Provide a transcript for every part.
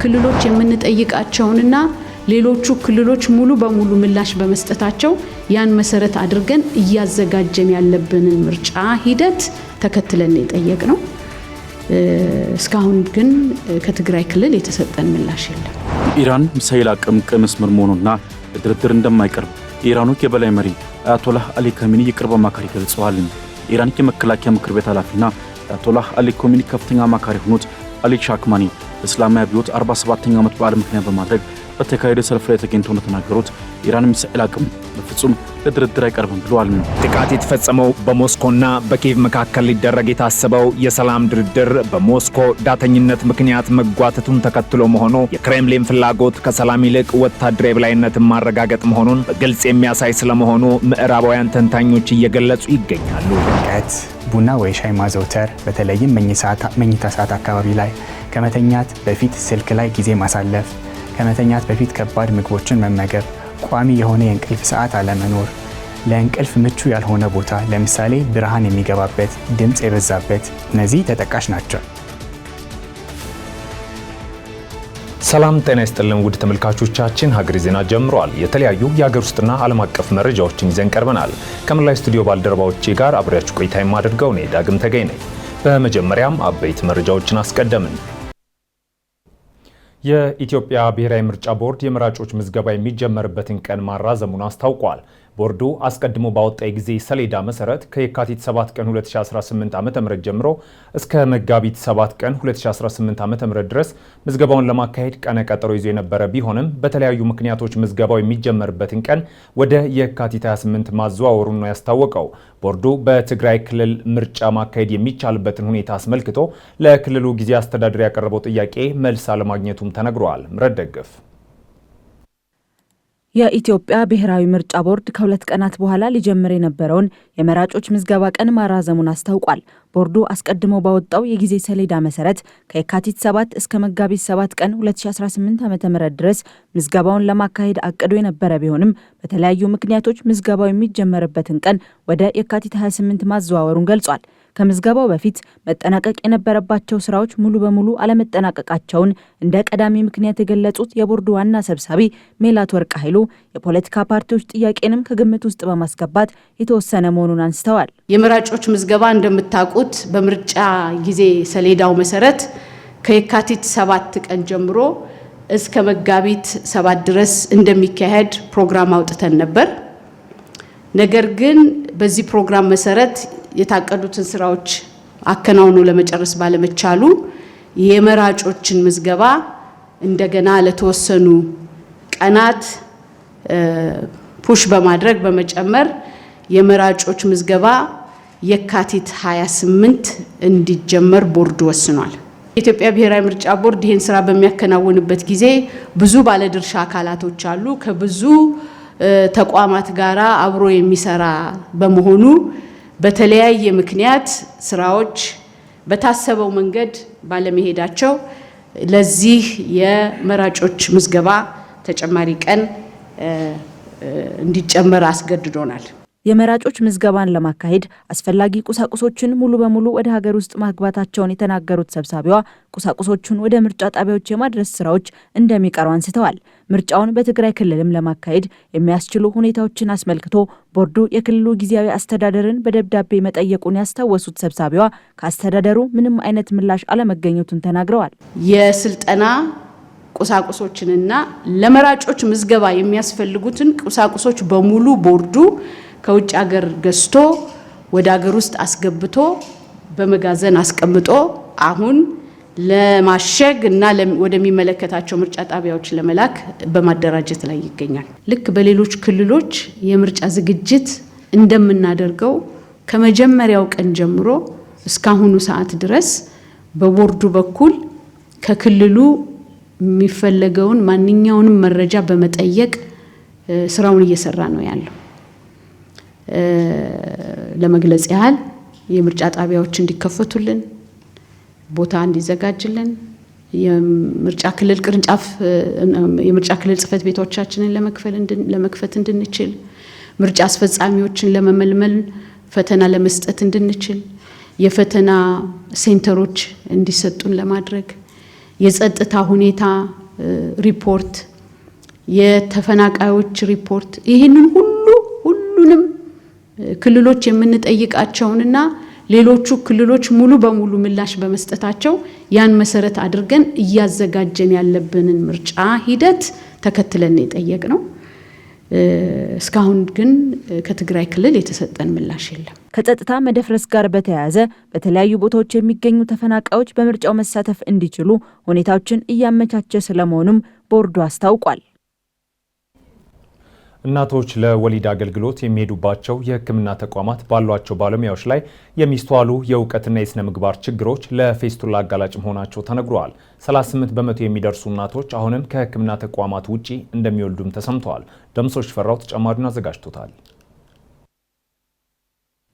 ክልሎች የምንጠይቃቸውንና ሌሎቹ ክልሎች ሙሉ በሙሉ ምላሽ በመስጠታቸው ያን መሰረት አድርገን እያዘጋጀን ያለብንን ምርጫ ሂደት ተከትለን የጠየቅነው እስካሁን ግን ከትግራይ ክልል የተሰጠን ምላሽ የለም። ኢራን ሚሳኤል አቅም መስመር መሆኑና ድርድር እንደማይቀርብ የኢራኑ የበላይ መሪ አያቶላህ አሊ ካሚኒ የቅርብ አማካሪ ገልጸዋል። ኢራን የመከላከያ ምክር ቤት ኃላፊና አያቶላህ አሊ ካሚኒ ከፍተኛ አማካሪ ሆኑት አሊ ሻክማኒ እስላማዊ አብዮት 47ኛ ዓመት በዓል ምክንያት በማድረግ በተካሄደ ሰልፍ ላይ ተገኝተው እንደተናገሩት ኢራን ሚሳኤል አቅም በፍጹም ለድርድር አይቀርብም ብለዋል። ጥቃት የተፈጸመው በሞስኮና በኪየቭ መካከል ሊደረግ የታሰበው የሰላም ድርድር በሞስኮ ዳተኝነት ምክንያት መጓተቱን ተከትሎ መሆኑ የክሬምሊን ፍላጎት ከሰላም ይልቅ ወታደራዊ የበላይነትን ማረጋገጥ መሆኑን በግልጽ የሚያሳይ ስለመሆኑ ምዕራባውያን ተንታኞች እየገለጹ ይገኛሉ። ርቀት፣ ቡና ወይ ሻይ ማዘውተር፣ በተለይም መኝታ ሰዓት አካባቢ ላይ ከመተኛት በፊት ስልክ ላይ ጊዜ ማሳለፍ፣ ከመተኛት በፊት ከባድ ምግቦችን መመገብ፣ ቋሚ የሆነ የእንቅልፍ ሰዓት አለመኖር፣ ለእንቅልፍ ምቹ ያልሆነ ቦታ ለምሳሌ ብርሃን የሚገባበት፣ ድምጽ የበዛበት እነዚህ ተጠቃሽ ናቸው። ሰላም ጤና ይስጥልን ውድ ተመልካቾቻችን፣ ሀገሬ ዜና ጀምሯል። የተለያዩ የሀገር ውስጥና ዓለም አቀፍ መረጃዎችን ይዘን ቀርበናል። ከመላይ ስቱዲዮ ባልደረባዎቼ ጋር አብሬያችሁ ቆይታ የማደርገው እኔ ዳግም ተገኝ ነኝ። በመጀመሪያም አበይት መረጃዎችን አስቀደምን። የኢትዮጵያ ብሔራዊ ምርጫ ቦርድ የመራጮች ምዝገባ የሚጀመርበትን ቀን ማራዘሙን አስታውቋል። ቦርዱ አስቀድሞ ባወጣው የጊዜ ሰሌዳ መሰረት ከየካቲት 7 ቀን 2018 ዓ.ም ጀምሮ እስከ መጋቢት 7 ቀን 2018 ዓ.ም ድረስ ምዝገባውን ለማካሄድ ቀነ ቀጠሮ ይዞ የነበረ ቢሆንም በተለያዩ ምክንያቶች ምዝገባው የሚጀመርበትን ቀን ወደ የካቲት 28 ማዘዋወሩን ነው ያስታወቀው። ቦርዱ በትግራይ ክልል ምርጫ ማካሄድ የሚቻልበትን ሁኔታ አስመልክቶ ለክልሉ ጊዜ አስተዳደር ያቀረበው ጥያቄ መልስ አለማግኘቱም ተነግሯል። ምረት ደግፍ የኢትዮጵያ ብሔራዊ ምርጫ ቦርድ ከሁለት ቀናት በኋላ ሊጀምር የነበረውን የመራጮች ምዝገባ ቀን ማራዘሙን አስታውቋል። ቦርዱ አስቀድሞ ባወጣው የጊዜ ሰሌዳ መሰረት ከየካቲት 7 እስከ መጋቢት 7 ቀን 2018 ዓ.ም ድረስ ምዝገባውን ለማካሄድ አቅዶ የነበረ ቢሆንም በተለያዩ ምክንያቶች ምዝገባው የሚጀመርበትን ቀን ወደ የካቲት 28 ማዘዋወሩን ገልጿል። ከምዝገባው በፊት መጠናቀቅ የነበረባቸው ስራዎች ሙሉ በሙሉ አለመጠናቀቃቸውን እንደ ቀዳሚ ምክንያት የገለጹት የቦርዱ ዋና ሰብሳቢ ሜላት ወርቅ ኃይሉ የፖለቲካ ፓርቲዎች ጥያቄንም ከግምት ውስጥ በማስገባት የተወሰነ መሆኑን አንስተዋል። የመራጮች ምዝገባ እንደምታውቁት በምርጫ ጊዜ ሰሌዳው መሰረት ከየካቲት 7 ቀን ጀምሮ እስከ መጋቢት 7 ድረስ እንደሚካሄድ ፕሮግራም አውጥተን ነበር። ነገር ግን በዚህ ፕሮግራም መሰረት የታቀዱትን ስራዎች አከናውኖ ለመጨረስ ባለመቻሉ የመራጮችን ምዝገባ እንደገና ለተወሰኑ ቀናት ፑሽ በማድረግ በመጨመር የመራጮች ምዝገባ የካቲት 28 እንዲጀመር ቦርዱ ወስኗል። የኢትዮጵያ ብሔራዊ ምርጫ ቦርድ ይህን ስራ በሚያከናውንበት ጊዜ ብዙ ባለድርሻ አካላቶች አሉ። ከብዙ ተቋማት ጋራ አብሮ የሚሰራ በመሆኑ በተለያየ ምክንያት ስራዎች በታሰበው መንገድ ባለመሄዳቸው ለዚህ የመራጮች ምዝገባ ተጨማሪ ቀን እንዲጨመር አስገድዶናል። የመራጮች ምዝገባን ለማካሄድ አስፈላጊ ቁሳቁሶችን ሙሉ በሙሉ ወደ ሀገር ውስጥ ማግባታቸውን የተናገሩት ሰብሳቢዋ ቁሳቁሶቹን ወደ ምርጫ ጣቢያዎች የማድረስ ስራዎች እንደሚቀሩ አንስተዋል። ምርጫውን በትግራይ ክልልም ለማካሄድ የሚያስችሉ ሁኔታዎችን አስመልክቶ ቦርዱ የክልሉ ጊዜያዊ አስተዳደርን በደብዳቤ መጠየቁን ያስታወሱት ሰብሳቢዋ ከአስተዳደሩ ምንም አይነት ምላሽ አለመገኘቱን ተናግረዋል። የስልጠና ቁሳቁሶችንና ለመራጮች ምዝገባ የሚያስፈልጉትን ቁሳቁሶች በሙሉ ቦርዱ ከውጭ ሀገር ገዝቶ ወደ ሀገር ውስጥ አስገብቶ በመጋዘን አስቀምጦ አሁን ለማሸግ እና ወደሚመለከታቸው ምርጫ ጣቢያዎች ለመላክ በማደራጀት ላይ ይገኛል። ልክ በሌሎች ክልሎች የምርጫ ዝግጅት እንደምናደርገው ከመጀመሪያው ቀን ጀምሮ እስካሁኑ ሰዓት ድረስ በቦርዱ በኩል ከክልሉ የሚፈለገውን ማንኛውንም መረጃ በመጠየቅ ስራውን እየሰራ ነው ያለው። ለመግለጽ ያህል የምርጫ ጣቢያዎች እንዲከፈቱልን፣ ቦታ እንዲዘጋጅልን፣ የምርጫ ክልል ቅርንጫፍ የምርጫ ክልል ጽህፈት ቤቶቻችንን ለመክፈት እንድንችል፣ ምርጫ አስፈጻሚዎችን ለመመልመል ፈተና ለመስጠት እንድንችል፣ የፈተና ሴንተሮች እንዲሰጡን ለማድረግ፣ የጸጥታ ሁኔታ ሪፖርት፣ የተፈናቃዮች ሪፖርት ይህንን ሁሉንም ክልሎች የምንጠይቃቸውንና ሌሎቹ ክልሎች ሙሉ በሙሉ ምላሽ በመስጠታቸው ያን መሰረት አድርገን እያዘጋጀን ያለብንን ምርጫ ሂደት ተከትለን የጠየቅነው። እስካሁን ግን ከትግራይ ክልል የተሰጠን ምላሽ የለም። ከጸጥታ መደፍረስ ጋር በተያያዘ በተለያዩ ቦታዎች የሚገኙ ተፈናቃዮች በምርጫው መሳተፍ እንዲችሉ ሁኔታዎችን እያመቻቸ ስለመሆኑም ቦርዱ አስታውቋል። እናቶች ለወሊድ አገልግሎት የሚሄዱባቸው የሕክምና ተቋማት ባሏቸው ባለሙያዎች ላይ የሚስተዋሉ የእውቀትና የስነ ምግባር ችግሮች ለፌስቱላ አጋላጭ መሆናቸው ተነግሯል። 38 በመቶ የሚደርሱ እናቶች አሁንም ከሕክምና ተቋማት ውጪ እንደሚወልዱም ተሰምተዋል። ደምሶች ፈራው ተጨማሪውን አዘጋጅቶታል።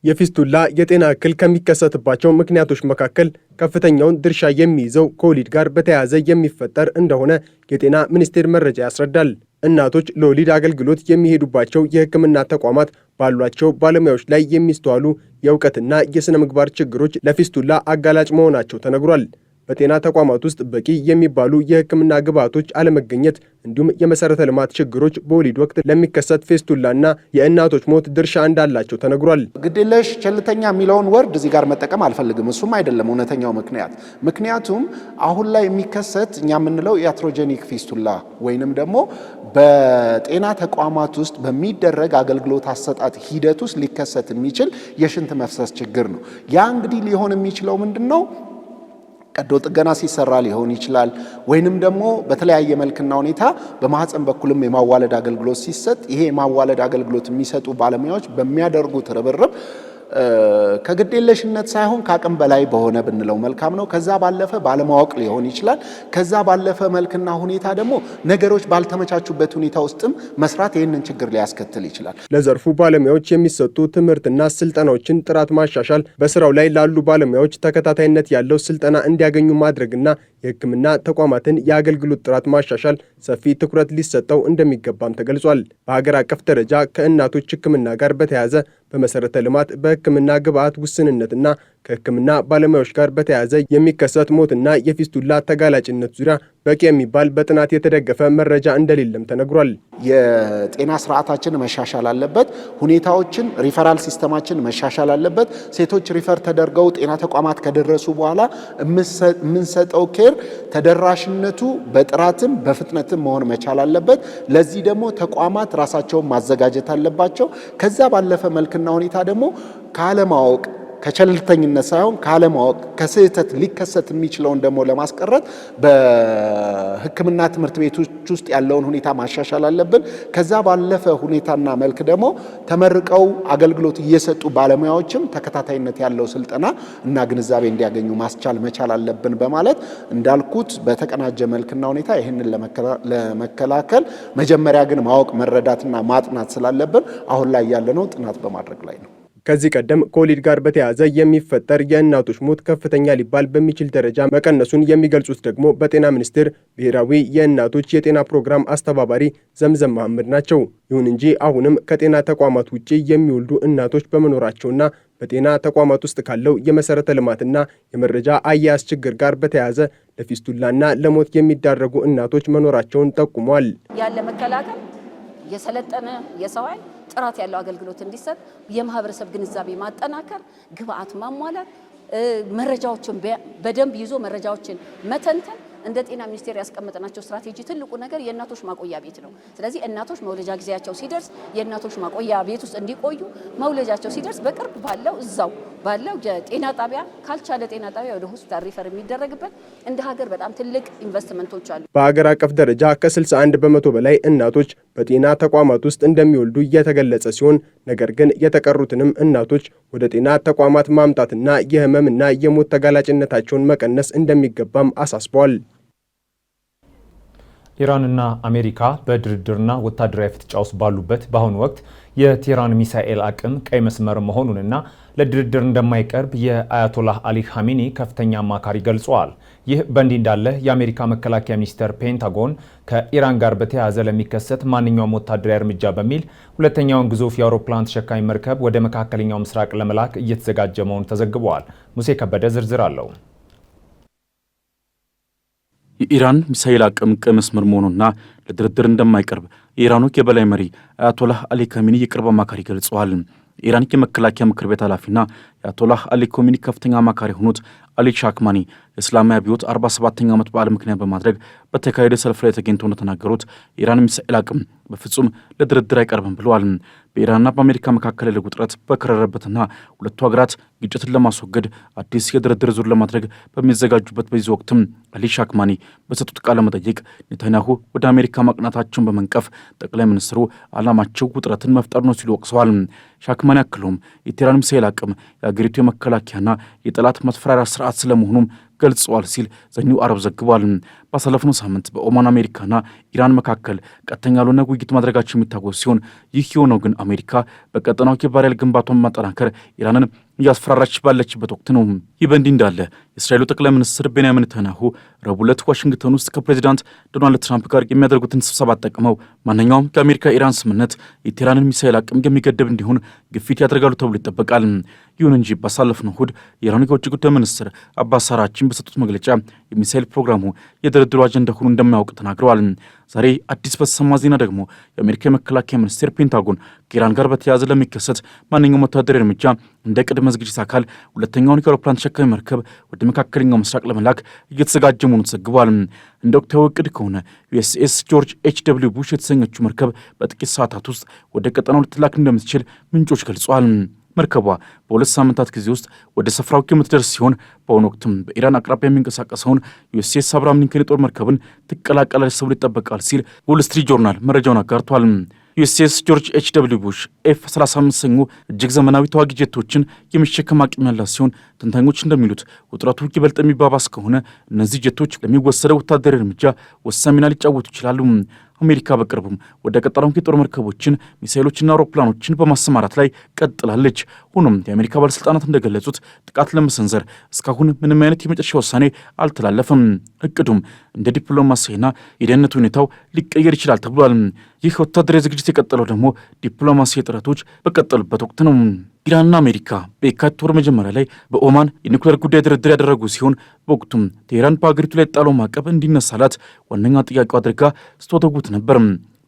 የፊስቱላ የጤና እክል ከሚከሰትባቸው ምክንያቶች መካከል ከፍተኛውን ድርሻ የሚይዘው ከወሊድ ጋር በተያያዘ የሚፈጠር እንደሆነ የጤና ሚኒስቴር መረጃ ያስረዳል። እናቶች ለወሊድ አገልግሎት የሚሄዱባቸው የሕክምና ተቋማት ባሏቸው ባለሙያዎች ላይ የሚስተዋሉ የእውቀትና የሥነ ምግባር ችግሮች ለፊስቱላ አጋላጭ መሆናቸው ተነግሯል። በጤና ተቋማት ውስጥ በቂ የሚባሉ የሕክምና ግብዓቶች አለመገኘት እንዲሁም የመሰረተ ልማት ችግሮች በወሊድ ወቅት ለሚከሰት ፌስቱላና የእናቶች ሞት ድርሻ እንዳላቸው ተነግሯል። ግዴለሽ ቸልተኛ የሚለውን ወርድ እዚህ ጋር መጠቀም አልፈልግም። እሱም አይደለም እውነተኛው ምክንያቱም አሁን ላይ የሚከሰት እኛ የምንለው ኢያትሮጀኒክ ፊስቱላ ወይንም ደግሞ በጤና ተቋማት ውስጥ በሚደረግ አገልግሎት አሰጣጥ ሂደት ውስጥ ሊከሰት የሚችል የሽንት መፍሰስ ችግር ነው። ያ እንግዲህ ሊሆን የሚችለው ምንድነው? ቀዶ ጥገና ሲሰራ ሊሆን ይችላል። ወይንም ደግሞ በተለያየ መልክና ሁኔታ በማህፀን በኩልም የማዋለድ አገልግሎት ሲሰጥ ይሄ የማዋለድ አገልግሎት የሚሰጡ ባለሙያዎች በሚያደርጉት ርብርብ ከግዴለሽነት ሳይሆን ከአቅም በላይ በሆነ ብንለው መልካም ነው። ከዛ ባለፈ ባለማወቅ ሊሆን ይችላል። ከዛ ባለፈ መልክና ሁኔታ ደግሞ ነገሮች ባልተመቻቹበት ሁኔታ ውስጥም መስራት ይህንን ችግር ሊያስከትል ይችላል። ለዘርፉ ባለሙያዎች የሚሰጡ ትምህርትና ስልጠናዎችን ጥራት ማሻሻል፣ በስራው ላይ ላሉ ባለሙያዎች ተከታታይነት ያለው ስልጠና እንዲያገኙ ማድረግና የሕክምና ተቋማትን የአገልግሎት ጥራት ማሻሻል ሰፊ ትኩረት ሊሰጠው እንደሚገባም ተገልጿል። በሀገር አቀፍ ደረጃ ከእናቶች ሕክምና ጋር በተያያዘ በመሰረተ ልማት በሕክምና ግብዓት ውስንነትና ከሕክምና ባለሙያዎች ጋር በተያያዘ የሚከሰት ሞትና የፊስቱላ ተጋላጭነት ዙሪያ በቂ የሚባል በጥናት የተደገፈ መረጃ እንደሌለም ተነግሯል። የጤና ስርዓታችን መሻሻል አለበት። ሁኔታዎችን ሪፈራል ሲስተማችን መሻሻል አለበት። ሴቶች ሪፈር ተደርገው ጤና ተቋማት ከደረሱ በኋላ የምንሰጠው ኬር ተደራሽነቱ በጥራትም በፍጥነትም መሆን መቻል አለበት። ለዚህ ደግሞ ተቋማት ራሳቸውን ማዘጋጀት አለባቸው። ከዛ ባለፈ መልክና ሁኔታ ደግሞ ካለማወቅ ከቸልተኝነት ሳይሆን ካለማወቅ ከስህተት ሊከሰት የሚችለውን ደግሞ ለማስቀረት በሕክምና ትምህርት ቤቶች ውስጥ ያለውን ሁኔታ ማሻሻል አለብን። ከዛ ባለፈ ሁኔታና መልክ ደግሞ ተመርቀው አገልግሎት እየሰጡ ባለሙያዎችም ተከታታይነት ያለው ስልጠና እና ግንዛቤ እንዲያገኙ ማስቻል መቻል አለብን በማለት እንዳልኩት በተቀናጀ መልክና ሁኔታ ይህንን ለመከላከል መጀመሪያ ግን ማወቅ መረዳትና ማጥናት ስላለብን አሁን ላይ ያለነው ጥናት በማድረግ ላይ ነው። ከዚህ ቀደም ከወሊድ ጋር በተያያዘ የሚፈጠር የእናቶች ሞት ከፍተኛ ሊባል በሚችል ደረጃ መቀነሱን የሚገልጹት ደግሞ በጤና ሚኒስቴር ብሔራዊ የእናቶች የጤና ፕሮግራም አስተባባሪ ዘምዘም መሐመድ ናቸው። ይሁን እንጂ አሁንም ከጤና ተቋማት ውጪ የሚወልዱ እናቶች በመኖራቸውና በጤና ተቋማት ውስጥ ካለው የመሰረተ ልማትና የመረጃ አያያዝ ችግር ጋር በተያያዘ ለፊስቱላና ለሞት የሚዳረጉ እናቶች መኖራቸውን ጠቁሟል። ያለ መከላከል የሰለጠነ የሰው ኃይል ጥራት ያለው አገልግሎት እንዲሰጥ የማህበረሰብ ግንዛቤ ማጠናከር፣ ግብአት ማሟላት፣ መረጃዎችን በደንብ ይዞ መረጃዎችን መተንተን እንደ ጤና ሚኒስቴር ያስቀመጠናቸው ስትራቴጂ ትልቁ ነገር የእናቶች ማቆያ ቤት ነው። ስለዚህ እናቶች መውለጃ ጊዜያቸው ሲደርስ የእናቶች ማቆያ ቤት ውስጥ እንዲቆዩ፣ መውለጃቸው ሲደርስ በቅርብ ባለው እዛው ባለው የጤና ጣቢያ ካልቻለ ጤና ጣቢያ ወደ ሆስፒታል ሪፈር የሚደረግበት እንደ ሀገር በጣም ትልቅ ኢንቨስትመንቶች አሉ። በሀገር አቀፍ ደረጃ ከ61 በመቶ በላይ እናቶች በጤና ተቋማት ውስጥ እንደሚወልዱ እየተገለጸ ሲሆን ነገር ግን የተቀሩትንም እናቶች ወደ ጤና ተቋማት ማምጣትና የህመምና የሞት ተጋላጭነታቸውን መቀነስ እንደሚገባም አሳስበዋል። ኢራንና አሜሪካ በድርድርና ወታደራዊ ፍጥጫ ውስጥ ባሉበት በአሁኑ ወቅት የቴህራን ሚሳኤል አቅም ቀይ መስመር መሆኑንና ለድርድር እንደማይቀርብ የአያቶላህ አሊ ኻሜኒ ከፍተኛ አማካሪ ገልጸዋል። ይህ በእንዲህ እንዳለ የአሜሪካ መከላከያ ሚኒስቴር ፔንታጎን ከኢራን ጋር በተያያዘ ለሚከሰት ማንኛውም ወታደራዊ እርምጃ በሚል ሁለተኛውን ግዙፍ የአውሮፕላን ተሸካሚ መርከብ ወደ መካከለኛው ምስራቅ ለመላክ እየተዘጋጀ መሆኑ ተዘግበዋል። ሙሴ ከበደ ዝርዝር አለው። የኢራን ሚሳኤል አቅም ቀይ መስመር መሆኑና ለድርድር እንደማይቀርብ የኢራኑ የበላይ መሪ አያቶላህ አሊ ካሚኒ የቅርብ አማካሪ ገልጸዋል። የኢራን የመከላከያ ምክር ቤት ኃላፊና የአያቶላህ አሊ ኮሚኒ ከፍተኛ አማካሪ የሆኑት አሊ ሻክማኒ የእስላማዊ አብዮት 47ኛ ዓመት በዓል ምክንያት በማድረግ በተካሄደ ሰልፍ ላይ ተገኝተው እንደተናገሩት የኢራን ሚሳኤል አቅም በፍጹም ለድርድር አይቀርብም ብለዋል። በኢራንና በአሜሪካ መካከል ያለው ውጥረት በከረረበትና ሁለቱ ሀገራት ግጭትን ለማስወገድ አዲስ የድርድር ዙር ለማድረግ በሚዘጋጁበት በዚህ ወቅትም አሊ ሻክማኒ በሰጡት ቃለ መጠይቅ ኔታንያሁ ወደ አሜሪካ ማቅናታቸውን በመንቀፍ ጠቅላይ ሚኒስትሩ ዓላማቸው ውጥረትን መፍጠር ነው ሲሉ ወቅሰዋል። ሻክማኒ አክለውም የቴህራን ሚሳኤል አቅም የአገሪቱ የመከላከያና የጠላት ማስፈራሪያ ስርዓት ስለመሆኑም ገልጸዋል ሲል ዘኒው አረብ ዘግቧል። ባሳለፍነው ሳምንት በኦማን አሜሪካና ኢራን መካከል ቀጥተኛ ያልሆነ ውይይት ማድረጋቸው የሚታወስ ሲሆን ይህ የሆነው ግን አሜሪካ በቀጠናው የባህር ኃይል ግንባታውን ማጠናከር ኢራንን እያስፈራራች ባለችበት ወቅት ነው። ይህ በእንዲህ እንዳለ የእስራኤሉ ጠቅላይ ሚኒስትር ቤንያሚን ኔታንያሁ ረቡዕ ዕለት ዋሽንግተን ውስጥ ከፕሬዚዳንት ዶናልድ ትራምፕ ጋር የሚያደርጉትን ስብሰባ ጠቅመው ማንኛውም ከአሜሪካ ኢራን ስምምነት የቴህራንን ሚሳኤል አቅም የሚገደብ እንዲሆን ግፊት ያደርጋሉ ተብሎ ይጠበቃል። ይሁን እንጂ ባሳለፍነው እሁድ የኢራኑ የውጭ ጉዳይ ሚኒስትር አባስ አራግቺ በሰጡት መግለጫ የሚሳኤል ፕሮግራሙ የድርድሩ አጀንዳ ሆኖ እንደማያውቅ ተናግረዋል። ዛሬ አዲስ በተሰማ ዜና ደግሞ የአሜሪካ የመከላከያ ሚኒስቴር ፔንታጎን ከኢራን ጋር በተያያዘ ለሚከሰት ማንኛውም ወታደራዊ እርምጃ እንደ ቅድመ ዝግጅት አካል ሁለተኛውን የአውሮፕላን ተሸካሚ መርከብ ወደ መካከለኛው ምስራቅ ለመላክ እየተዘጋጀ መሆኑን ተዘግቧል። እንደ ወቅታዊ እቅድ ከሆነ ዩኤስኤስ ጆርጅ ኤች.ደብሊው ቡሽ የተሰኘችው መርከብ በጥቂት ሰዓታት ውስጥ ወደ ቀጠናው ልትላክ እንደምትችል ምንጮች ገልጸዋል። መርከቧ በ2 ሳምንታት ጊዜ ውስጥ ወደ ስፍራው የምትደርስ ሲሆን በአሁኑ ወቅትም በኢራን አቅራቢያ የሚንቀሳቀሰውን ዩኤስኤስ አብርሃም ሊንከን የጦር መርከብን ትቀላቀላለች ተብሎ ይጠበቃል ሲል ዎል ስትሪት ጆርናል መረጃውን አጋርቷል። ዩኤስኤስ ጆርጅ ኤች.ደብሊው ቡሽ ኤፍ-35 ሰኙ እጅግ ዘመናዊ ተዋጊ ጄቶችን የሚሸከም አቅም ያላት ሲሆን ተንታኞች እንደሚሉት ውጥረቱ ይበልጥ የሚባባስ ከሆነ እነዚህ ጄቶች ለሚወሰደው ወታደራዊ እርምጃ ወሳኝ ሚና ሊጫወቱ ይችላሉ። አሜሪካ በቅርቡም ወደ ቀጠናው የጦር መርከቦችን፣ ሚሳኤሎችና አውሮፕላኖችን በማሰማራት ላይ ቀጥላለች። ሆኖም የአሜሪካ ባለስልጣናት እንደገለጹት ጥቃት ለመሰንዘር እስካሁን ምንም አይነት የመጨረሻ ውሳኔ አልተላለፈም። እቅዱም እንደ ዲፕሎማሲና የደህንነት ሁኔታው ሊቀየር ይችላል ተብሏል። ይህ ወታደራዊ ዝግጅት የቀጠለው ደግሞ ዲፕሎማሲያዊ ጥረቶች በቀጠሉበት ወቅት ነው። ኢራንና አሜሪካ በየካቲት ወር መጀመሪያ ላይ በኦማን የኒውክሌር ጉዳይ ድርድር ያደረጉ ሲሆን በወቅቱም ቴህራን በአገሪቱ ላይ የጣለው ማዕቀብ እንዲነሳላት ዋነኛ ጥያቄው አድርጋ ስትወተውት ነበር።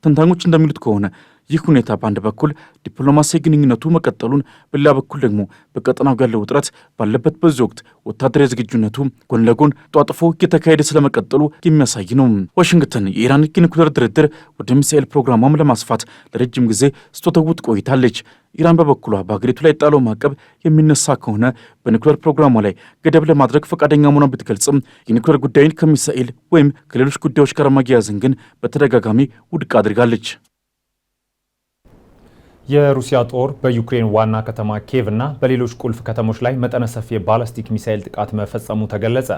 ተንታኞች እንደሚሉት ከሆነ ይህ ሁኔታ በአንድ በኩል ዲፕሎማሲያዊ ግንኙነቱ መቀጠሉን፣ በሌላ በኩል ደግሞ በቀጠናው ያለው ውጥረት ባለበት በዚህ ወቅት ወታደራዊ ዝግጁነቱ ጎን ለጎን ጧጥፎ እየተካሄደ ስለመቀጠሉ የሚያሳይ ነው። ዋሽንግተን የኢራን የኒውክሌር ድርድር ወደ ሚሳኤል ፕሮግራሟም ለማስፋት ለረጅም ጊዜ ስትወተውት ቆይታለች። ኢራን በበኩሏ በአገሪቱ ላይ የጣለው ማዕቀብ የሚነሳ ከሆነ በኒውክሌር ፕሮግራሟ ላይ ገደብ ለማድረግ ፈቃደኛ መሆኗን ብትገልጽም የኒውክሌር ጉዳይን ከሚሳኤል ወይም ከሌሎች ጉዳዮች ጋር ማያያዝን ግን በተደጋጋሚ ውድቅ አድርጋለች። የሩሲያ ጦር በዩክሬን ዋና ከተማ ኪየቭ እና በሌሎች ቁልፍ ከተሞች ላይ መጠነ ሰፊ የባላስቲክ ሚሳኤል ጥቃት መፈጸሙ ተገለጸ።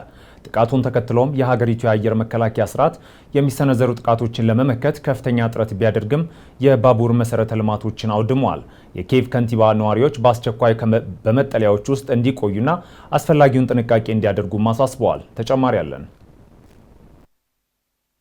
ጥቃቱን ተከትሎም የሀገሪቱ የአየር መከላከያ ስርዓት የሚሰነዘሩ ጥቃቶችን ለመመከት ከፍተኛ ጥረት ቢያደርግም የባቡር መሰረተ ልማቶችን አውድመዋል። የኪየቭ ከንቲባ ነዋሪዎች በአስቸኳይ በመጠለያዎች ውስጥ እንዲቆዩና አስፈላጊውን ጥንቃቄ እንዲያደርጉም አሳስበዋል። ተጨማሪ አለን።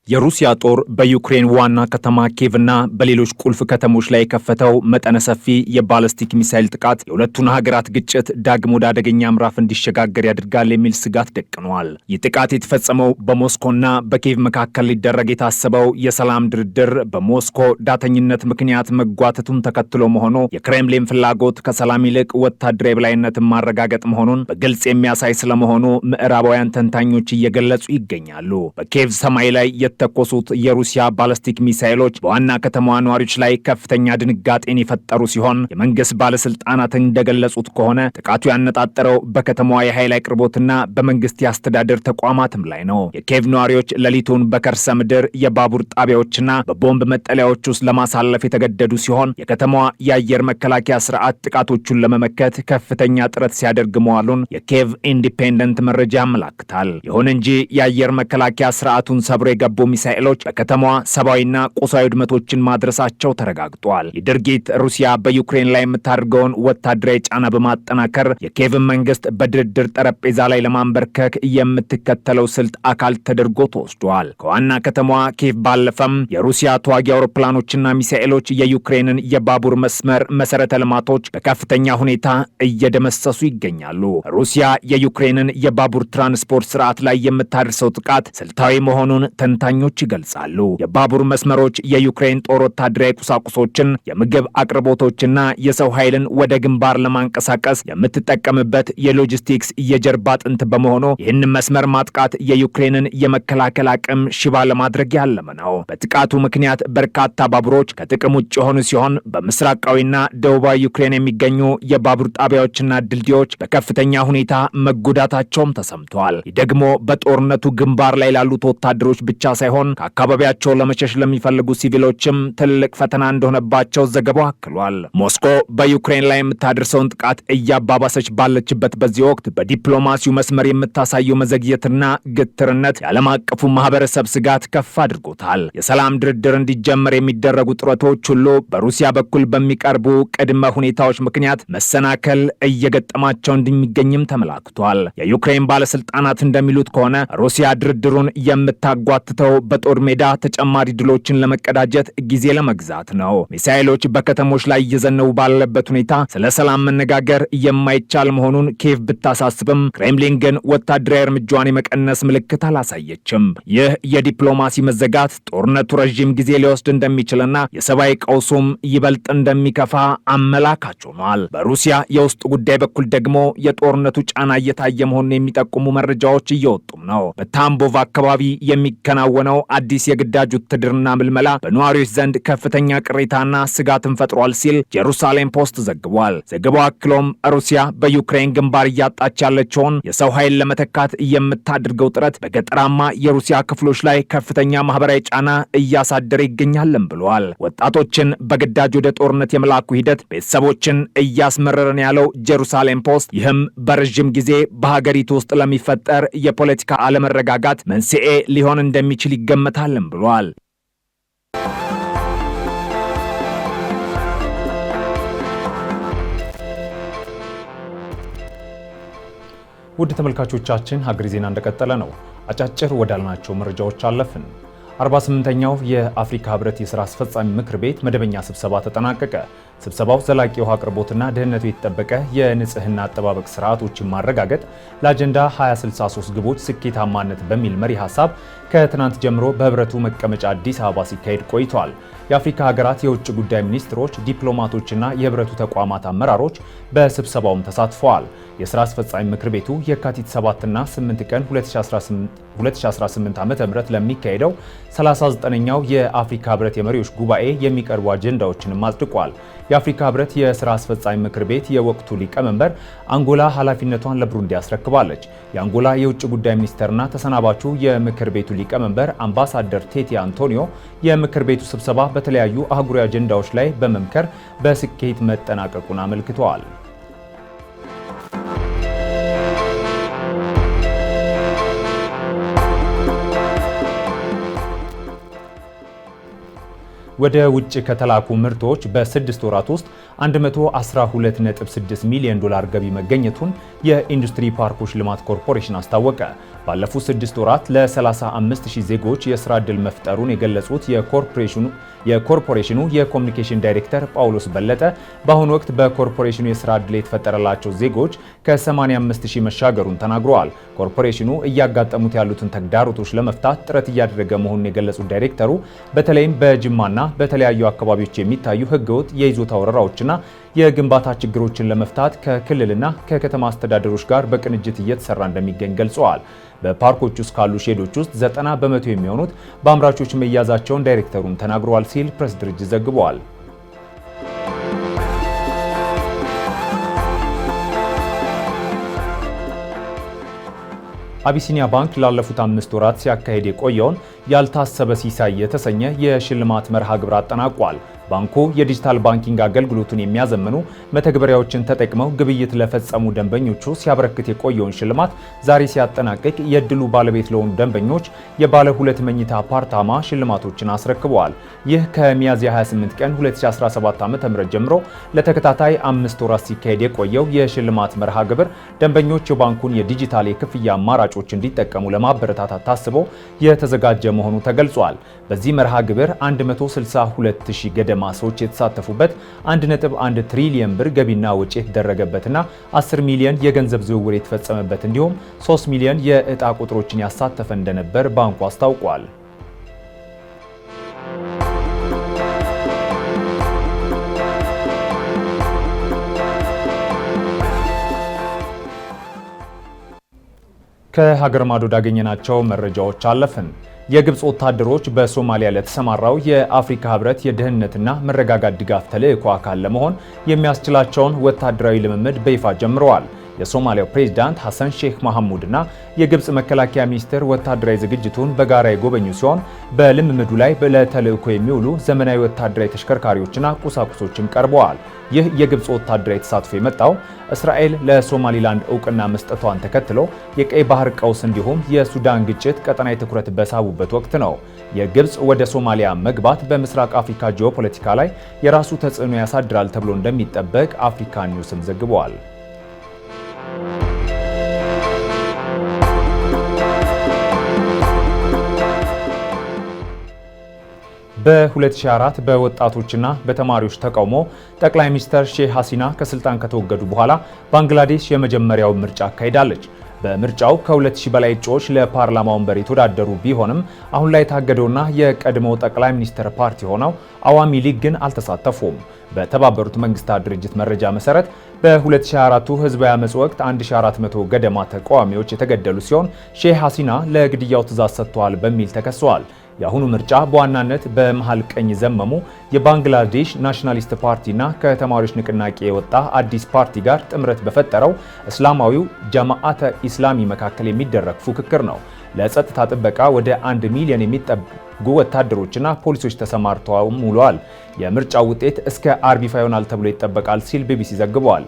የሩሲያ ጦር በዩክሬን ዋና ከተማ ኪየቭና በሌሎች ቁልፍ ከተሞች ላይ የከፈተው መጠነ ሰፊ የባለስቲክ ሚሳይል ጥቃት የሁለቱን ሀገራት ግጭት ዳግም ወደ አደገኛ ምዕራፍ እንዲሸጋገር ያደርጋል የሚል ስጋት ደቅኗል። ይህ ጥቃት የተፈጸመው በሞስኮና በኪየቭ መካከል ሊደረግ የታሰበው የሰላም ድርድር በሞስኮ ዳተኝነት ምክንያት መጓተቱን ተከትሎ መሆኑ የክሬምሊን ፍላጎት ከሰላም ይልቅ ወታደራዊ የበላይነትን ማረጋገጥ መሆኑን በግልጽ የሚያሳይ ስለመሆኑ ምዕራባውያን ተንታኞች እየገለጹ ይገኛሉ። በኪየቭ ሰማይ ላይ የተኮሱት የሩሲያ ባላስቲክ ሚሳኤሎች በዋና ከተማዋ ነዋሪዎች ላይ ከፍተኛ ድንጋጤን የፈጠሩ ሲሆን የመንግስት ባለስልጣናት እንደገለጹት ከሆነ ጥቃቱ ያነጣጠረው በከተማዋ የኃይል አቅርቦትና በመንግስት የአስተዳደር ተቋማትም ላይ ነው። የኪየቭ ነዋሪዎች ሌሊቱን በከርሰ ምድር የባቡር ጣቢያዎችና በቦምብ መጠለያዎች ውስጥ ለማሳለፍ የተገደዱ ሲሆን የከተማዋ የአየር መከላከያ ስርዓት ጥቃቶቹን ለመመከት ከፍተኛ ጥረት ሲያደርግ መዋሉን የኪየቭ ኢንዲፔንደንት መረጃ ያመላክታል። ይሁን እንጂ የአየር መከላከያ ስርዓቱን ሰብሮ የገቡ ሚሳኤሎች በከተማዋ ሰብአዊና ቁሳዊ ውድመቶችን ማድረሳቸው ተረጋግጧል። ይህ ድርጊት ሩሲያ በዩክሬን ላይ የምታደርገውን ወታደራዊ ጫና በማጠናከር የኪየቭን መንግስት በድርድር ጠረጴዛ ላይ ለማንበርከክ የምትከተለው ስልት አካል ተደርጎ ተወስዷል። ከዋና ከተማዋ ኪየቭ ባለፈም የሩሲያ ተዋጊ አውሮፕላኖችና ሚሳኤሎች የዩክሬንን የባቡር መስመር መሰረተ ልማቶች በከፍተኛ ሁኔታ እየደመሰሱ ይገኛሉ። ሩሲያ የዩክሬንን የባቡር ትራንስፖርት ስርዓት ላይ የምታደርሰው ጥቃት ስልታዊ መሆኑን ተንታኞች ይገልጻሉ። የባቡር መስመሮች የዩክሬን ጦር ወታደራዊ ቁሳቁሶችን፣ የምግብ አቅርቦቶችና የሰው ኃይልን ወደ ግንባር ለማንቀሳቀስ የምትጠቀምበት የሎጂስቲክስ የጀርባ አጥንት በመሆኑ ይህን መስመር ማጥቃት የዩክሬንን የመከላከል አቅም ሽባ ለማድረግ ያለመ ነው። በጥቃቱ ምክንያት በርካታ ባቡሮች ከጥቅም ውጭ የሆኑ ሲሆን በምስራቃዊና ደቡባዊ ዩክሬን የሚገኙ የባቡር ጣቢያዎችና ድልድዮች በከፍተኛ ሁኔታ መጎዳታቸውም ተሰምተዋል። ይህ ደግሞ በጦርነቱ ግንባር ላይ ላሉት ወታደሮች ብቻ ሳይሆን ከአካባቢያቸው ለመሸሽ ለሚፈልጉ ሲቪሎችም ትልቅ ፈተና እንደሆነባቸው ዘገባው አክሏል። ሞስኮ በዩክሬን ላይ የምታደርሰውን ጥቃት እያባባሰች ባለችበት በዚህ ወቅት በዲፕሎማሲው መስመር የምታሳየው መዘግየትና ግትርነት የዓለም አቀፉ ማህበረሰብ ስጋት ከፍ አድርጎታል። የሰላም ድርድር እንዲጀመር የሚደረጉ ጥረቶች ሁሉ በሩሲያ በኩል በሚቀርቡ ቅድመ ሁኔታዎች ምክንያት መሰናከል እየገጠማቸው እንደሚገኝም ተመላክቷል። የዩክሬን ባለስልጣናት እንደሚሉት ከሆነ ሩሲያ ድርድሩን የምታጓትተው በጦር ሜዳ ተጨማሪ ድሎችን ለመቀዳጀት ጊዜ ለመግዛት ነው። ሚሳኤሎች በከተሞች ላይ እየዘነቡ ባለበት ሁኔታ ስለ ሰላም መነጋገር የማይቻል መሆኑን ኪየቭ ብታሳስብም ክሬምሊን ግን ወታደራዊ እርምጃዋን የመቀነስ ምልክት አላሳየችም። ይህ የዲፕሎማሲ መዘጋት ጦርነቱ ረዥም ጊዜ ሊወስድ እንደሚችልና የሰብአዊ ቀውሱም ይበልጥ እንደሚከፋ አመላካች ሆኗል። በሩሲያ የውስጥ ጉዳይ በኩል ደግሞ የጦርነቱ ጫና እየታየ መሆኑን የሚጠቁሙ መረጃዎች እየወጡም ነው። በታምቦቭ አካባቢ የሚከናወነው አዲስ የግዳጅ ውትድርና ምልመላ በነዋሪዎች ዘንድ ከፍተኛ ቅሬታና ስጋትን ፈጥሯል ሲል ጀሩሳሌም ፖስት ዘግቧል። ዘገባው አክሎም ሩሲያ በዩክሬን ግንባር እያጣች ያለችውን የሰው ኃይል ለመተካት የምታደርገው ጥረት በገጠራማ የሩሲያ ክፍሎች ላይ ከፍተኛ ማህበራዊ ጫና እያሳደረ ይገኛልን ብለዋል። ወጣቶችን በግዳጅ ወደ ጦርነት የመላኩ ሂደት ቤተሰቦችን እያስመረረን ያለው ጀሩሳሌም ፖስት ይህም በረዥም ጊዜ በሀገሪቱ ውስጥ ለሚፈጠር የፖለቲካ አለመረጋጋት መንስኤ ሊሆን እንደሚችል ይገመታልን ብሏል። ውድ ተመልካቾቻችን ሀገሬ ዜና እንደቀጠለ ነው። አጫጭር ወዳልናቸው መረጃዎች አለፍን። 48ኛው የአፍሪካ ህብረት የሥራ አስፈጻሚ ምክር ቤት መደበኛ ስብሰባ ተጠናቀቀ። ስብሰባው ዘላቂ የውሃ አቅርቦትና ደህንነቱ የተጠበቀ የንጽህና አጠባበቅ ስርዓቶችን ማረጋገጥ ለአጀንዳ 2063 ግቦች ስኬታማነት በሚል መሪ ሐሳብ ከትናንት ጀምሮ በህብረቱ መቀመጫ አዲስ አበባ ሲካሄድ ቆይቷል። የአፍሪካ ሀገራት የውጭ ጉዳይ ሚኒስትሮች፣ ዲፕሎማቶችና የህብረቱ ተቋማት አመራሮች በስብሰባውም ተሳትፈዋል። የሥራ አስፈጻሚ ምክር ቤቱ የካቲት 7 እና 8 ቀን 2018 ዓ.ም ለሚካሄደው 39ኛው የአፍሪካ ህብረት የመሪዎች ጉባኤ የሚቀርቡ አጀንዳዎችንም አጽድቋል። የአፍሪካ ህብረት የሥራ አስፈጻሚ ምክር ቤት የወቅቱ ሊቀመንበር አንጎላ ኃላፊነቷን ለብሩንዲ ያስረክባለች። የአንጎላ የውጭ ጉዳይ ሚኒስተርና ተሰናባቹ የምክር ቤቱ ሊቀመንበር አምባሳደር ቴቲ አንቶኒዮ የምክር ቤቱ ስብሰባ በተለያዩ አህጉራዊ አጀንዳዎች ላይ በመምከር በስኬት መጠናቀቁን አመልክተዋል። ወደ ውጭ ከተላኩ ምርቶች በ6 ወራት ውስጥ 112.6 ሚሊዮን ዶላር ገቢ መገኘቱን የኢንዱስትሪ ፓርኮች ልማት ኮርፖሬሽን አስታወቀ። ባለፉት 6 ወራት ለ35000 ዜጎች የስራ ዕድል መፍጠሩን የገለጹት የኮርፖሬሽኑ የኮሚኒኬሽን ዳይሬክተር ጳውሎስ በለጠ በአሁኑ ወቅት በኮርፖሬሽኑ የስራ ዕድል የተፈጠረላቸው ዜጎች ከ85000 መሻገሩን ተናግረዋል። ኮርፖሬሽኑ እያጋጠሙት ያሉትን ተግዳሮቶች ለመፍታት ጥረት እያደረገ መሆኑን የገለጹት ዳይሬክተሩ በተለይም በጅማና በተለያዩ አካባቢዎች የሚታዩ ህገወጥ የይዞታ ወረራዎችና የግንባታ ችግሮችን ለመፍታት ከክልልና ከከተማ አስተዳደሮች ጋር በቅንጅት እየተሰራ እንደሚገኝ ገልጸዋል። በፓርኮች ውስጥ ካሉ ሼዶች ውስጥ 90 በመቶ የሚሆኑት በአምራቾች መያዛቸውን ዳይሬክተሩን ተናግረዋል ሲል ፕሬስ ድርጅት ዘግቧል። አቢሲኒያ ባንክ ላለፉት 5 ወራት ሲያካሄድ የቆየውን ያልታሰበ ሲሳይ የተሰኘ የሽልማት መርሃ ግብር አጠናቋል። ባንኩ የዲጂታል ባንኪንግ አገልግሎቱን የሚያዘምኑ መተግበሪያዎችን ተጠቅመው ግብይት ለፈጸሙ ደንበኞቹ ሲያበረክት የቆየውን ሽልማት ዛሬ ሲያጠናቅቅ የእድሉ ባለቤት ለሆኑ ደንበኞች የባለ 2 መኝታ አፓርታማ ሽልማቶችን አስረክበዋል። ይህ ከሚያዝያ 28 ቀን 2017 ዓ.ም ጀምሮ ለተከታታይ 5 ወራት ሲካሄድ የቆየው የሽልማት መርሃ ግብር ደንበኞች የባንኩን የዲጂታል የክፍያ አማራጮች እንዲጠቀሙ ለማበረታታት ታስቦ የተዘጋጀ መሆኑ ተገልጿል። በዚህ መርሃ ግብር 162,000 ገደማ ሰዎች የተሳተፉበት 1.1 ትሪሊየን ብር ገቢና ወጪ የተደረገበትና 10 ሚሊዮን የገንዘብ ዝውውር የተፈጸመበት እንዲሁም 3 ሚሊዮን የዕጣ ቁጥሮችን ያሳተፈ እንደነበር ባንኩ አስታውቋል። ከሀገር ማዶ ያገኘናቸው መረጃዎች አለፍን። የግብጽ ወታደሮች በሶማሊያ ለተሰማራው የአፍሪካ ህብረት የደህንነትና መረጋጋት ድጋፍ ተልዕኮ አካል ለመሆን የሚያስችላቸውን ወታደራዊ ልምምድ በይፋ ጀምረዋል። የሶማሊያው ፕሬዝዳንት ሐሰን ሼክ መሐሙድ እና የግብጽ መከላከያ ሚኒስትር ወታደራዊ ዝግጅቱን በጋራ የጎበኙ ሲሆን በልምምዱ ላይ ለተልዕኮ የሚውሉ ዘመናዊ ወታደራዊ ተሽከርካሪዎችና ቁሳቁሶችም ቀርበዋል። ይህ የግብጽ ወታደራዊ ተሳትፎ የመጣው እስራኤል ለሶማሊላንድ እውቅና መስጠቷን ተከትሎ የቀይ ባህር ቀውስ እንዲሁም የሱዳን ግጭት ቀጠናዊ ትኩረት በሳቡበት ወቅት ነው። የግብጽ ወደ ሶማሊያ መግባት በምስራቅ አፍሪካ ጂኦፖለቲካ ላይ የራሱ ተጽዕኖ ያሳድራል ተብሎ እንደሚጠበቅ አፍሪካ ኒውስም ዘግቧል። በ2004 በወጣቶችና በተማሪዎች ተቃውሞ ጠቅላይ ሚኒስትር ሼህ ሐሲና ከስልጣን ከተወገዱ በኋላ ባንግላዴሽ የመጀመሪያው ምርጫ አካሂዳለች። በምርጫው ከ2000 በላይ እጩዎች ለፓርላማ ወንበር የተወዳደሩ ቢሆንም አሁን ላይ የታገደውና የቀድሞው ጠቅላይ ሚኒስትር ፓርቲ ሆነው አዋሚ ሊግ ግን አልተሳተፉም። በተባበሩት መንግስታት ድርጅት መረጃ መሰረት በ2024 ህዝባዊ አመጽ ወቅት 1400 ገደማ ተቃዋሚዎች የተገደሉ ሲሆን ሼህ ሐሲና ለግድያው ትዕዛዝ ሰጥተዋል በሚል ተከሰዋል። የአሁኑ ምርጫ በዋናነት በመሃል ቀኝ ዘመሙ የባንግላዴሽ ናሽናሊስት ፓርቲና ከተማሪዎች ንቅናቄ የወጣ አዲስ ፓርቲ ጋር ጥምረት በፈጠረው እስላማዊው ጀማዓተ ኢስላሚ መካከል የሚደረግ ፉክክር ነው። ለጸጥታ ጥበቃ ወደ 1 ሚሊዮን የሚጠጉ ወታደሮችና ፖሊሶች ተሰማርተው ውለዋል። የምርጫው ውጤት እስከ አርብ ይፋ ይሆናል ተብሎ ይጠበቃል ሲል ቢቢሲ ዘግቧል።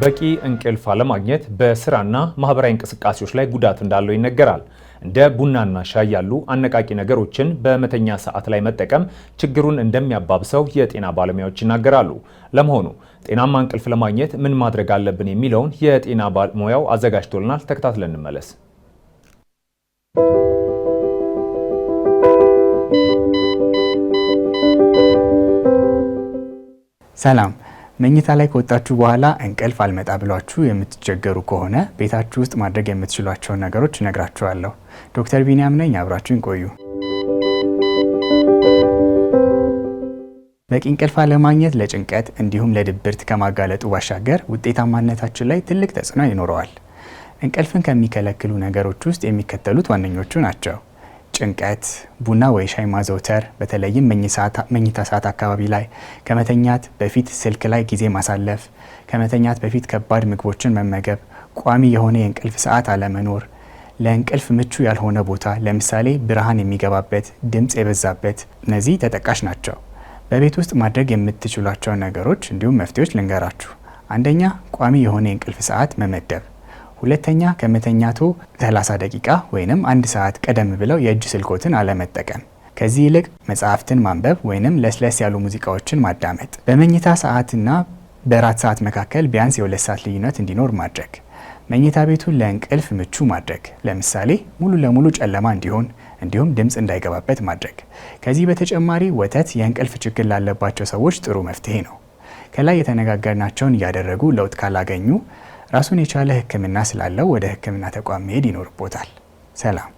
በቂ እንቅልፍ አለማግኘት በስራና ማህበራዊ እንቅስቃሴዎች ላይ ጉዳት እንዳለው ይነገራል። እንደ ቡናና ሻይ ያሉ አነቃቂ ነገሮችን በመተኛ ሰዓት ላይ መጠቀም ችግሩን እንደሚያባብሰው የጤና ባለሙያዎች ይናገራሉ። ለመሆኑ ጤናማ እንቅልፍ ለማግኘት ምን ማድረግ አለብን የሚለውን የጤና ባለሙያው አዘጋጅቶልናል። ተከታትለን እንመለስ። ሰላም። መኝታ ላይ ከወጣችሁ በኋላ እንቅልፍ አልመጣ ብሏችሁ የምትቸገሩ ከሆነ ቤታችሁ ውስጥ ማድረግ የምትችሏቸውን ነገሮች እነግራችኋለሁ። ዶክተር ቢኒያም ነኝ፣ አብራችሁን ቆዩ። በቂ እንቅልፍ አለማግኘት ለጭንቀት እንዲሁም ለድብርት ከማጋለጡ ባሻገር ውጤታማነታችን ላይ ትልቅ ተጽዕኖ ይኖረዋል። እንቅልፍን ከሚከለክሉ ነገሮች ውስጥ የሚከተሉት ዋነኞቹ ናቸው። ጭንቀት፣ ቡና ወይ ሻይ ማዘውተር፣ በተለይም መኝታ ሰዓት አካባቢ ላይ፣ ከመተኛት በፊት ስልክ ላይ ጊዜ ማሳለፍ፣ ከመተኛት በፊት ከባድ ምግቦችን መመገብ፣ ቋሚ የሆነ የእንቅልፍ ሰዓት አለመኖር፣ ለእንቅልፍ ምቹ ያልሆነ ቦታ ለምሳሌ ብርሃን የሚገባበት፣ ድምፅ የበዛበት፣ እነዚህ ተጠቃሽ ናቸው። በቤት ውስጥ ማድረግ የምትችሏቸው ነገሮች እንዲሁም መፍትሄዎች ልንገራችሁ። አንደኛ፣ ቋሚ የሆነ የእንቅልፍ ሰዓት መመደብ። ሁለተኛ፣ ከመተኛቱ 30 ደቂቃ ወይንም 1 ሰዓት ቀደም ብለው የእጅ ስልኮትን አለመጠቀም። ከዚህ ይልቅ መጽሐፍትን ማንበብ ወይንም ለስለስ ያሉ ሙዚቃዎችን ማዳመጥ። በመኝታ ሰዓትና በራት ሰዓት መካከል ቢያንስ የ2 ሰዓት ልዩነት እንዲኖር ማድረግ። መኝታ ቤቱን ለእንቅልፍ ምቹ ማድረግ፣ ለምሳሌ ሙሉ ለሙሉ ጨለማ እንዲሆን እንዲሁም ድምፅ እንዳይገባበት ማድረግ። ከዚህ በተጨማሪ ወተት የእንቅልፍ ችግር ላለባቸው ሰዎች ጥሩ መፍትሄ ነው። ከላይ የተነጋገርናቸውን እያደረጉ ለውጥ ካላገኙ ራሱን የቻለ ሕክምና ስላለው ወደ ሕክምና ተቋም መሄድ ይኖርቦታል። ሰላም።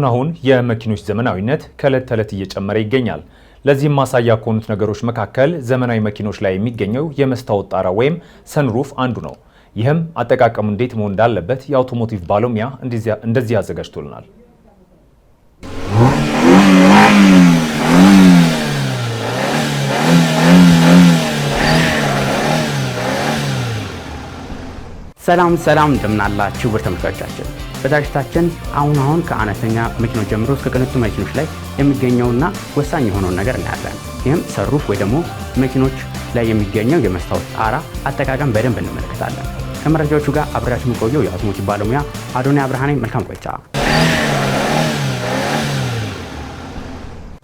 አሁን የመኪኖች ዘመናዊነት ከዕለት ተዕለት እየጨመረ ይገኛል። ለዚህም ማሳያ ከሆኑት ነገሮች መካከል ዘመናዊ መኪኖች ላይ የሚገኘው የመስታወት ጣራ ወይም ሰንሩፍ አንዱ ነው። ይህም አጠቃቀሙ እንዴት መሆን እንዳለበት የአውቶሞቲቭ ባለሙያ እንደዚህ አዘጋጅቶልናል። ሰላም እንደምናላችሁ ውድ ተመልካቾቻችን፣ በዝግጅታችን አሁን ከአነስተኛ መኪኖች ጀምሮ እስከ ቅንጡ መኪኖች ላይ የሚገኘውና ወሳኝ የሆነውን ነገር እናያለን። ይህም ሰንሩፍ ወይ ደግሞ መኪኖች ላይ የሚገኘው የመስታወት ጣራ አጠቃቀም በደንብ እንመለከታለን። ከመረጃዎቹ ጋር አብራችሁ የምቆየው የአውቶሞቲቭ ባለሙያ አዶንያ አብርሃኔ። መልካም ቆይታ።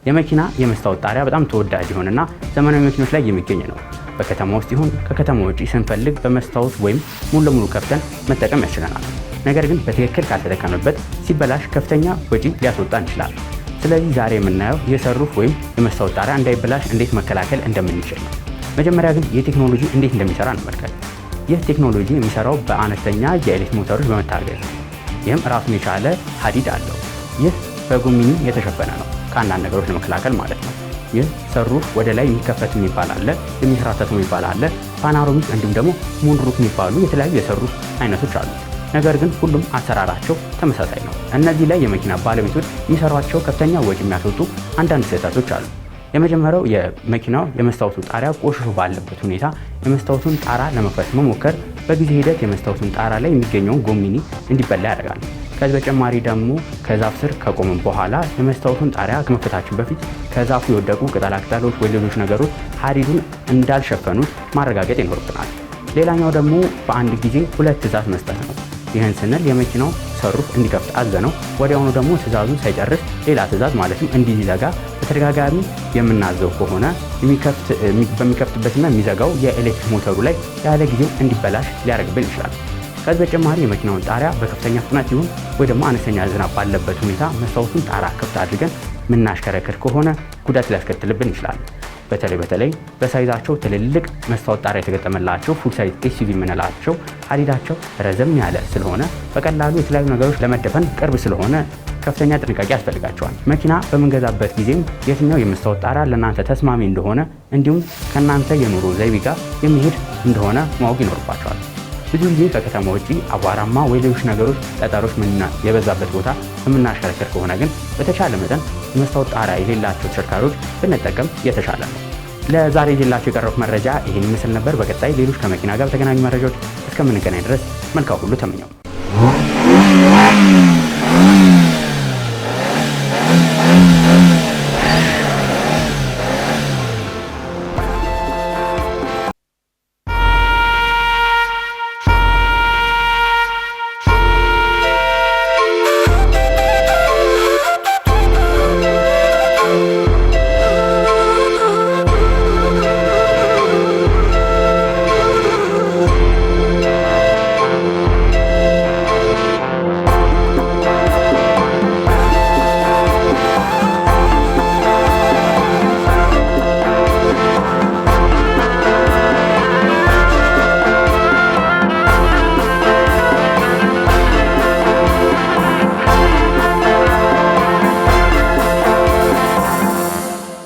የመኪና የመስታወት ጣሪያ በጣም ተወዳጅ የሆነና ዘመናዊ መኪኖች ላይ የሚገኝ ነው። በከተማ ውስጥ ይሁን ከከተማ ውጪ ስንፈልግ በመስታወት ወይም ሙሉ ለሙሉ ከፍተን መጠቀም ያስችለናል። ነገር ግን በትክክል ካልተጠቀምንበት ሲበላሽ ከፍተኛ ወጪ ሊያስወጣን ይችላል። ስለዚህ ዛሬ የምናየው የሰንሩፍ ወይም የመስታወት ጣሪያ እንዳይበላሽ እንዴት መከላከል እንደምንችል ነው። መጀመሪያ ግን የቴክኖሎጂ እንዴት እንደሚሰራ እንመልከት። ይህ ቴክኖሎጂ የሚሰራው በአነስተኛ የኤሌክትሪክ ሞተሮች በመታገዝ ነው። ይህም ራሱን የቻለ ሀዲድ አለው። ይህ በጎሚኒ የተሸፈነ ነው፣ ከአንዳንድ ነገሮች ለመከላከል ማለት ነው። ይህ ሰንሩፍ ወደ ላይ የሚከፈት የሚባል አለ፣ የሚንሸራተት የሚባል አለ፣ ፓኖራሚክ እንዲሁም ደግሞ ሙንሩፍ የሚባሉ የተለያዩ የሰንሩፍ አይነቶች አሉ። ነገር ግን ሁሉም አሰራራቸው ተመሳሳይ ነው። እነዚህ ላይ የመኪና ባለቤቶች የሚሰሯቸው ከፍተኛ ወጪ የሚያስወጡ አንዳንድ ስህተቶች አሉ። የመጀመሪያው የመኪናው የመስታወቱ ጣሪያ ቆሽሾ ባለበት ሁኔታ የመስታወቱን ጣራ ለመክፈት መሞከር በጊዜ ሂደት የመስታወቱን ጣራ ላይ የሚገኘውን ጎሚኒ እንዲበላ ያደርጋል። ከዚህ በተጨማሪ ደግሞ ከዛፍ ስር ከቆመን በኋላ የመስታወቱን ጣሪያ ከመክፈታችን በፊት ከዛፉ የወደቁ ቅጠላቅጠሎች ወይ ሌሎች ነገሮች ሀዲዱን እንዳልሸፈኑት ማረጋገጥ ይኖርብናል። ሌላኛው ደግሞ በአንድ ጊዜ 2 ትዕዛዝ መስጠት ነው። ይህን ስንል የመኪናው ሰንሩፍ እንዲከፍት አዘነው ወዲያውኑ ደግሞ ትዕዛዙን ሳይጨርስ ሌላ ትዕዛዝ ማለትም እንዲዘጋ በተደጋጋሚ የምናዘው ከሆነ በሚከፍትበትና የሚዘጋው የኤሌክትሪክ ሞተሩ ላይ ያለ ጊዜው እንዲበላሽ ሊያደርግብን ይችላል። ከዚህ በተጨማሪ የመኪናውን ጣሪያ በከፍተኛ ፍጥነት ይሁን ወይ ደግሞ አነስተኛ ዝናብ ባለበት ሁኔታ መስታወቱን ጣራ ክፍት አድርገን ምናሽከረክር ከሆነ ጉዳት ሊያስከትልብን ይችላል። በተለይ በሳይዛቸው ትልልቅ መስታወት ጣሪያ የተገጠመላቸው ፉል ሳይዝ ኤስዩቪ የምንላቸው ሀዲዳቸው ረዘም ያለ ስለሆነ በቀላሉ የተለያዩ ነገሮች ለመደፈን ቅርብ ስለሆነ ከፍተኛ ጥንቃቄ ያስፈልጋቸዋል። መኪና በምንገዛበት ጊዜም የትኛው የመስታወት ጣሪያ ለእናንተ ተስማሚ እንደሆነ እንዲሁም ከእናንተ የኑሮ ዘይቤ ጋር የሚሄድ እንደሆነ ማወቅ ይኖርባቸዋል። ብዙ ጊዜ ከከተማ ውጪ አቧራማ ወይ ሌሎች ነገሮች ጠጠሮች የበዛበት ቦታ የምናሽከረክር ከሆነ ግን በተቻለ መጠን የመስታወት ጣሪያ የሌላቸው ተሽከርካሪዎች ብንጠቀም የተሻለ ነው። ለዛሬ ይዤላችሁ የቀረቡት መረጃ ይሄን ይመስል ነበር። በቀጣይ ሌሎች ከመኪና ጋር በተገናኙ መረጃዎች እስከምንገናኝ ድረስ መልካም ሁሉ ተመኘው።